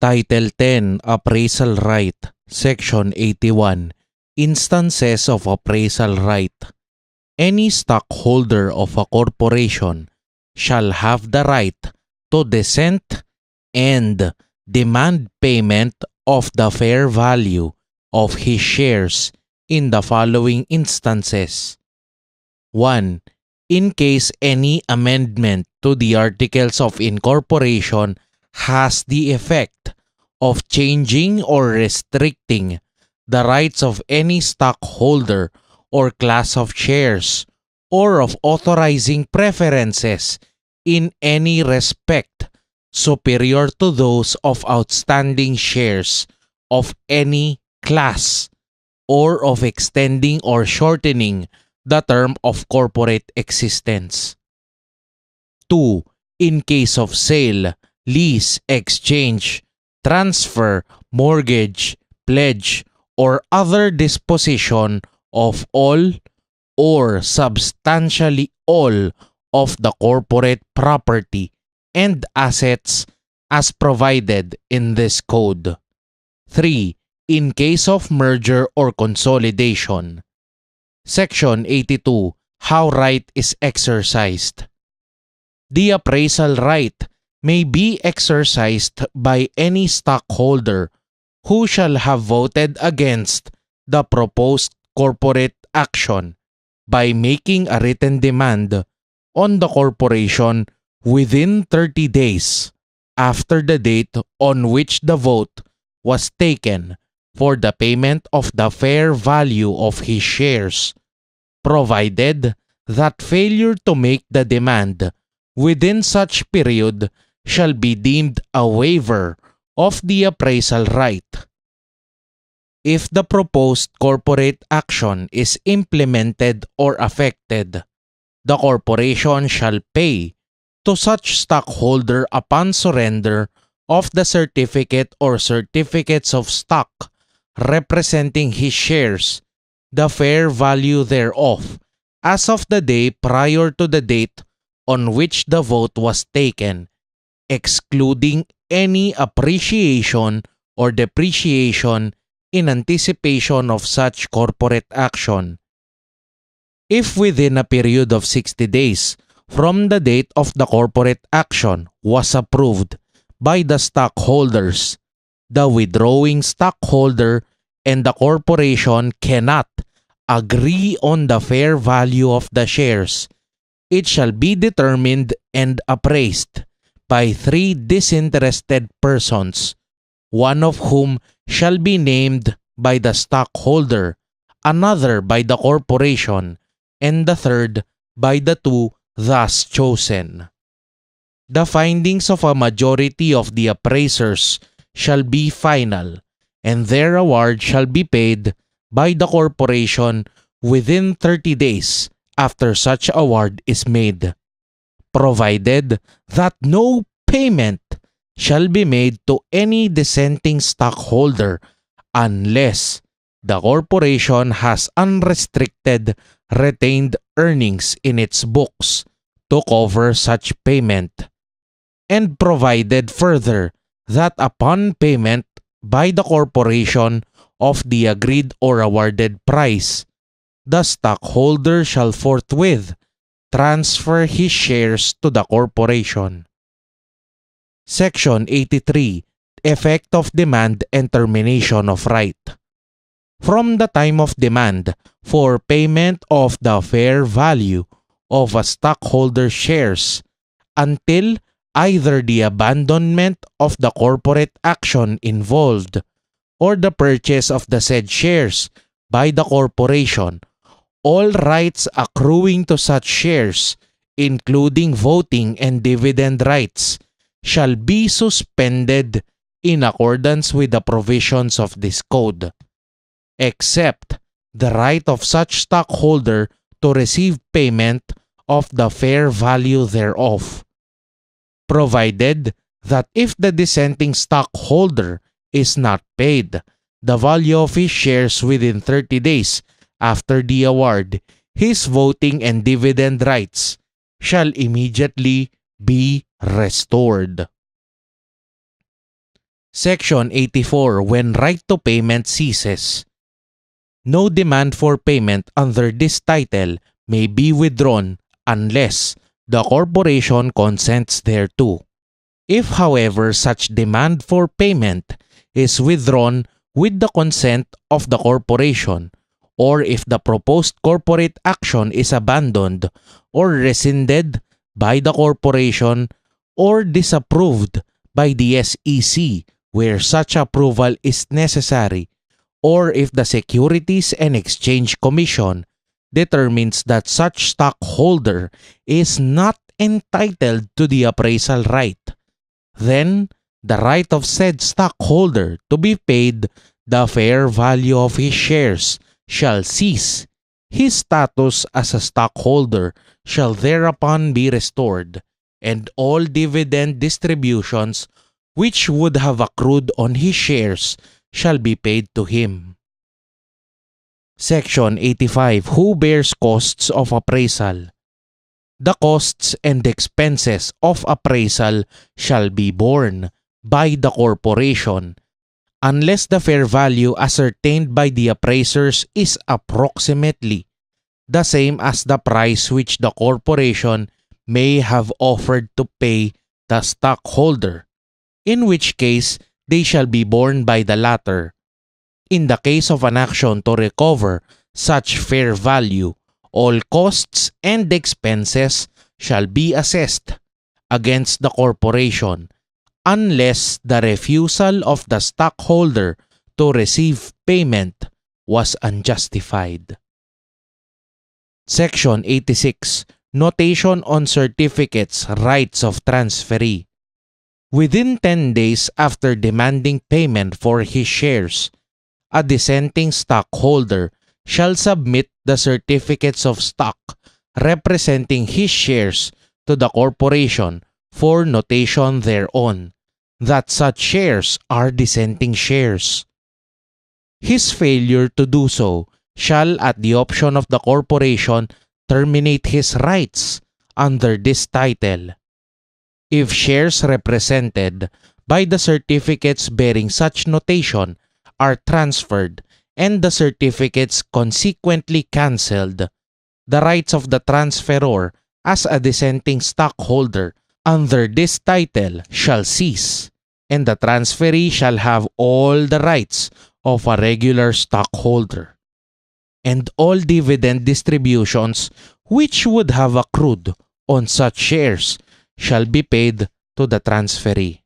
Title 10, Appraisal Right, Section 81, Instances of Appraisal Right. Any stockholder of a corporation shall have the right to dissent and demand payment of the fair value of his shares in the following instances. 1. In case any amendment to the Articles of Incorporation has the effect of changing or restricting the rights of any stockholder or class of shares, or of authorizing preferences in any respect superior to those of outstanding shares of any class, or of extending or shortening the term of corporate existence. 2. In case of sale, lease, exchange, transfer, mortgage, pledge, or other disposition of all or substantially all of the corporate property and assets as provided in this code. 3. In case of merger or consolidation. Section 82. How right is exercised. The appraisal right may be exercised by any stockholder who shall have voted against the proposed corporate action by making a written demand on the corporation within 30 days after the date on which the vote was taken for the payment of the fair value of his shares, provided that failure to make the demand within such period shall be deemed a waiver of the appraisal right. If the proposed corporate action is implemented or affected, the corporation shall pay to such stockholder upon surrender of the certificate or certificates of stock representing his shares the fair value thereof as of the day prior to the date on which the vote was taken, excluding any appreciation or depreciation in anticipation of such corporate action. If within a period of 60 days from the date of the corporate action was approved by the stockholders, the withdrawing stockholder and the corporation cannot agree on the fair value of the shares, it shall be determined and appraised by 3 disinterested persons, one of whom shall be named by the stockholder, another by the corporation, and the third by the 2 thus chosen. The findings of a majority of the appraisers shall be final, and their award shall be paid by the corporation within 30 days after such award is made, provided that no payment shall be made to any dissenting stockholder unless the corporation has unrestricted retained earnings in its books to cover such payment, and provided further that upon payment by the corporation of the agreed or awarded price, the stockholder shall forthwith transfer his shares to the corporation. Section 83. Effect of demand and termination of right. From the time of demand for payment of the fair value of a stockholder's shares until either the abandonment of the corporate action involved or the purchase of the said shares by the corporation, all rights accruing to such shares, including voting and dividend rights, shall be suspended in accordance with the provisions of this code, except the right of such stockholder to receive payment of the fair value thereof, provided that if the dissenting stockholder is not paid the value of his shares within 30 days after the award, his voting and dividend rights shall immediately be restored. Section 84. When right to payment ceases. No demand for payment under this title may be withdrawn unless the corporation consents thereto. If, however, such demand for payment is withdrawn with the consent of the corporation, or if the proposed corporate action is abandoned or rescinded by the corporation or disapproved by the SEC where such approval is necessary, or if the Securities and Exchange Commission determines that such stockholder is not entitled to the appraisal right, then the right of said stockholder to be paid the fair value of his shares shall cease. His status as a stockholder shall thereupon be restored, and all dividend distributions which would have accrued on his shares shall be paid to him. Section 85. Who bears costs of appraisal? The costs and expenses of appraisal shall be borne by the corporation unless the fair value ascertained by the appraisers is approximately the same as the price which the corporation may have offered to pay the stockholder, in which case they shall be borne by the latter. In the case of an action to recover such fair value, all costs and expenses shall be assessed against the corporation unless the refusal of the stockholder to receive payment was unjustified. Section 86. Notation on certificates, rights of transferee. Within 10 days after demanding payment for his shares, a dissenting stockholder shall submit the certificates of stock representing his shares to the corporation for notation thereon that such shares are dissenting shares. His failure to do so shall, at the option of the corporation, terminate his rights under this title. If shares represented by the certificates bearing such notation are transferred and the certificates consequently cancelled, the rights of the transferor as a dissenting stockholder under this title shall cease, and the transferee shall have all the rights of a regular stockholder, and all dividend distributions which would have accrued on such shares shall be paid to the transferee.